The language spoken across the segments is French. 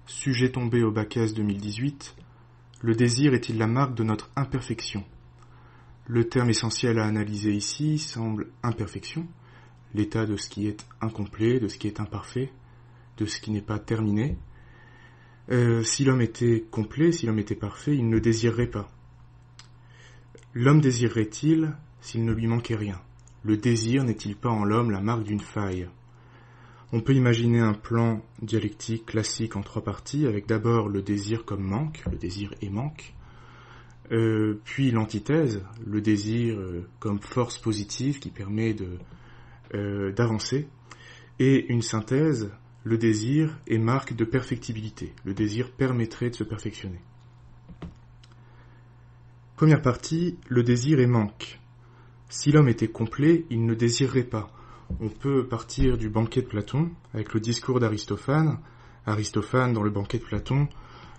sujet tombé au bac S 2018, le désir est-il la marque de notre imperfection? Le terme essentiel à analyser ici semble imperfection, l'état de ce qui est incomplet, de ce qui est imparfait, de ce qui n'est pas terminé. Si l'homme était complet, si l'homme était parfait, il ne désirerait pas. L'homme désirerait-il s'il ne lui manquait rien? Le désir n'est-il pas en l'homme la marque d'une faille? On peut imaginer un plan dialectique classique en 3 parties, avec d'abord le désir comme manque, le désir est manque, puis l'antithèse, le désir comme force positive qui permet d'avancer, et une synthèse, le désir est marque de perfectibilité, le désir permettrait de se perfectionner. Première partie, le désir est manque. Si l'homme était complet, il ne désirerait pas. On peut partir du banquet de Platon avec le discours d'Aristophane. Aristophane, dans le banquet de Platon,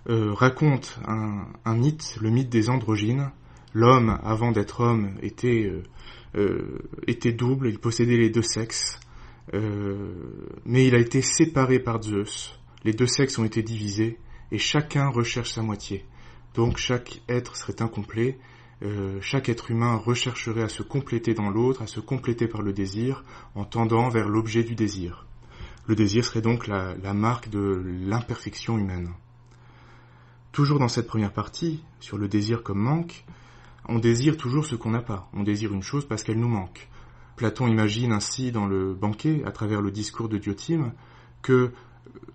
raconte un mythe, le mythe des androgynes. L'homme, avant d'être homme, était double, il possédait les 2 sexes, mais il a été séparé par Zeus. Les 2 sexes ont été divisés et chacun recherche sa moitié. Donc chaque être serait incomplet. Chaque être humain rechercherait à se compléter dans l'autre, à se compléter par le désir, en tendant vers l'objet du désir. Le désir serait donc la marque de l'imperfection humaine. Toujours dans cette première partie, sur le désir comme manque, on désire toujours ce qu'on n'a pas. On désire une chose parce qu'elle nous manque. Platon imagine ainsi dans le banquet, à travers le discours de Diotime, que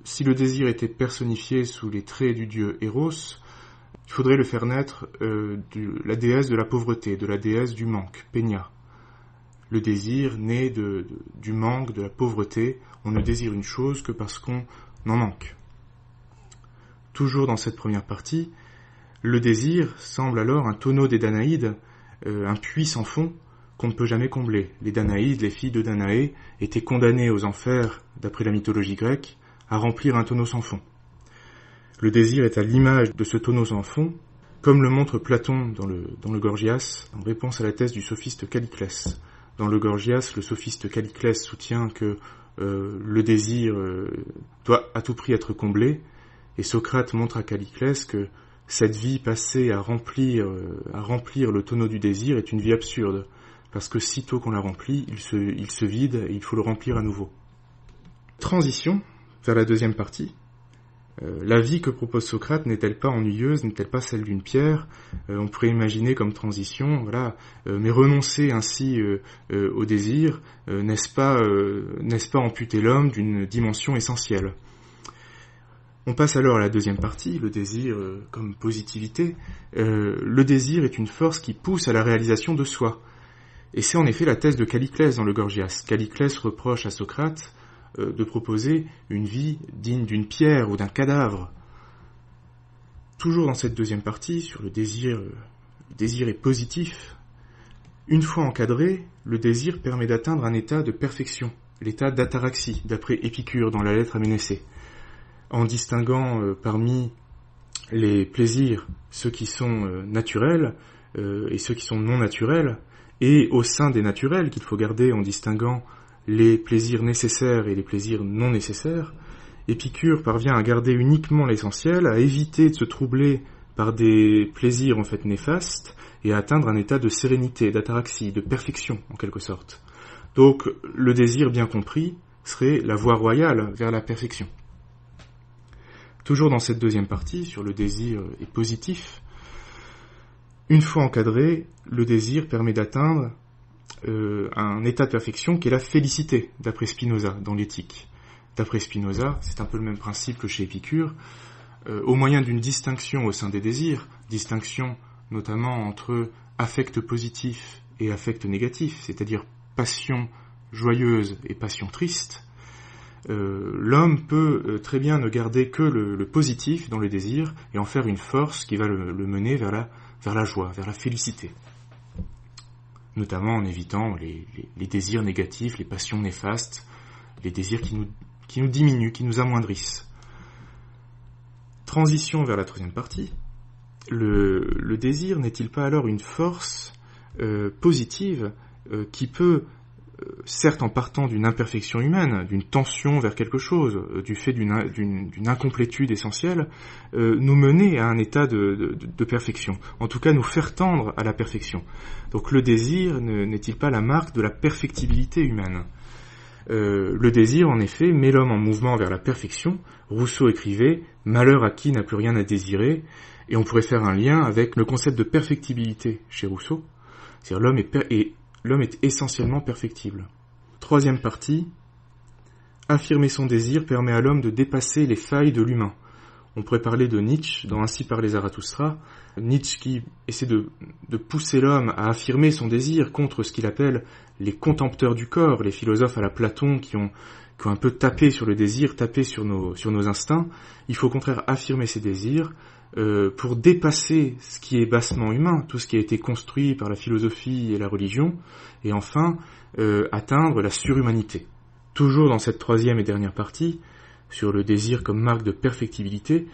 si le désir était personnifié sous les traits du dieu Eros, il faudrait le faire naître de la déesse de la pauvreté, de la déesse du manque, Peña. Le désir naît du manque, de la pauvreté. On ne désire une chose que parce qu'on en manque. Toujours dans cette première partie, le désir semble alors un tonneau des Danaïdes, un puits sans fond qu'on ne peut jamais combler. Les Danaïdes, les filles de Danaé, étaient condamnées aux enfers, d'après la mythologie grecque, à remplir un tonneau sans fond. Le désir est à l'image de ce tonneau sans fond, comme le montre Platon dans le Gorgias, en réponse à la thèse du sophiste Calliclès. Dans le Gorgias, le sophiste Calliclès soutient que le désir doit à tout prix être comblé, et Socrate montre à Calliclès que cette vie passée à remplir le tonneau du désir est une vie absurde, parce que sitôt qu'on l'a rempli, il se vide et il faut le remplir à nouveau. Transition vers la deuxième partie. La vie que propose Socrate n'est-elle pas ennuyeuse, n'est-elle pas celle d'une pierre? On pourrait imaginer comme transition, mais renoncer ainsi au désir, n'est-ce pas amputer l'homme d'une dimension essentielle? On passe alors à la deuxième partie, le désir comme positivité. Le désir est une force qui pousse à la réalisation de soi. Et c'est en effet la thèse de Calliclès dans le Gorgias. Calliclès reproche à Socrate de proposer une vie digne d'une pierre ou d'un cadavre. Toujours dans cette deuxième partie, sur le désir est positif. Une fois encadré, le désir permet d'atteindre un état de perfection, l'état d'ataraxie, d'après Épicure dans la lettre à Ménécée. En distinguant parmi les plaisirs ceux qui sont naturels et ceux qui sont non naturels, et au sein des naturels qu'il faut garder en distinguant les plaisirs nécessaires et les plaisirs non nécessaires, Épicure parvient à garder uniquement l'essentiel, à éviter de se troubler par des plaisirs en fait néfastes et à atteindre un état de sérénité, d'ataraxie, de perfection en quelque sorte. Donc le désir bien compris serait la voie royale vers la perfection. Toujours dans cette deuxième partie, sur le désir est positif, une fois encadré, le désir permet d'atteindre un état de perfection qui est la félicité, d'après Spinoza, dans l'éthique. D'après Spinoza, c'est un peu le même principe que chez Épicure, au moyen d'une distinction au sein des désirs, distinction notamment entre affect positif et affect négatif, c'est-à-dire passion joyeuse et passion triste, l'homme peut très bien ne garder que le positif dans le désir et en faire une force qui va le mener vers la joie, vers la félicité. Notamment en évitant les désirs négatifs, les passions néfastes, les désirs qui nous diminuent, qui nous amoindrissent. Transition vers la troisième partie. Le désir n'est-il pas alors une force positive qui peut certes en partant d'une imperfection humaine, d'une tension vers quelque chose, du fait d'une incomplétude essentielle, nous mener à un état de perfection, en tout cas nous faire tendre à la perfection. Donc le désir n'est-il pas la marque de la perfectibilité humaine ? Le désir, en effet, met l'homme en mouvement vers la perfection. Rousseau écrivait « Malheur à qui n'a plus rien à désirer », et on pourrait faire un lien avec le concept de perfectibilité chez Rousseau. C'est-à-dire l'homme est essentiellement perfectible. Troisième partie, affirmer son désir permet à l'homme de dépasser les failles de l'humain. On pourrait parler de Nietzsche dans Ainsi parlait Zarathustra. Nietzsche qui essaie de pousser l'homme à affirmer son désir contre ce qu'il appelle les contempteurs du corps, les philosophes à la Platon qui ont un peu tapé sur le désir, tapé sur nos instincts. Il faut au contraire affirmer ses désirs pour dépasser ce qui est bassement humain, tout ce qui a été construit par la philosophie et la religion, et enfin atteindre la surhumanité. Toujours dans cette troisième et dernière partie, sur le désir comme marque de perfectibilité,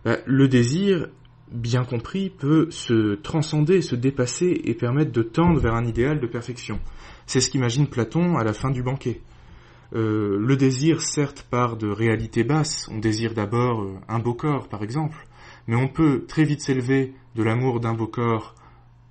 le désir, bien compris, peut se transcender, se dépasser et permettre de tendre vers un idéal de perfection. C'est ce qu'imagine Platon à la fin du banquet. Le désir, certes, part de réalités basses. On désire d'abord un beau corps, par exemple, mais on peut très vite s'élever de l'amour d'un beau corps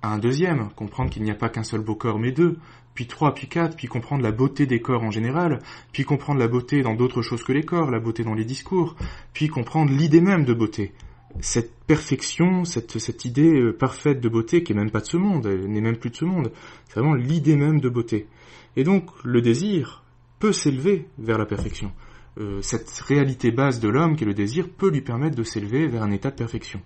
à un deuxième, comprendre qu'il n'y a pas qu'un seul beau corps, mais deux, puis trois, puis quatre, puis comprendre la beauté des corps en général, puis comprendre la beauté dans d'autres choses que les corps, la beauté dans les discours, puis comprendre l'idée même de beauté. Cette perfection, cette idée parfaite de beauté qui est même pas de ce monde, elle n'est même plus de ce monde, c'est vraiment l'idée même de beauté. Et donc le désir peut s'élever vers la perfection. Cette réalité base de l'homme qui est le désir peut lui permettre de s'élever vers un état de perfection.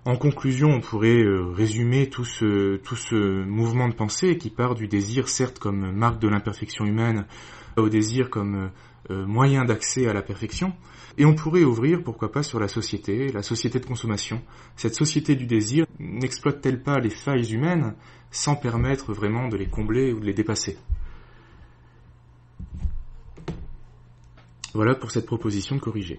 En conclusion, on pourrait résumer tout ce mouvement de pensée qui part du désir, certes, comme marque de l'imperfection humaine, au désir comme moyen d'accès à la perfection, et on pourrait ouvrir, pourquoi pas, sur la société de consommation. Cette société du désir n'exploite-t-elle pas les failles humaines sans permettre vraiment de les combler ou de les dépasser ? Voilà pour cette proposition de corriger.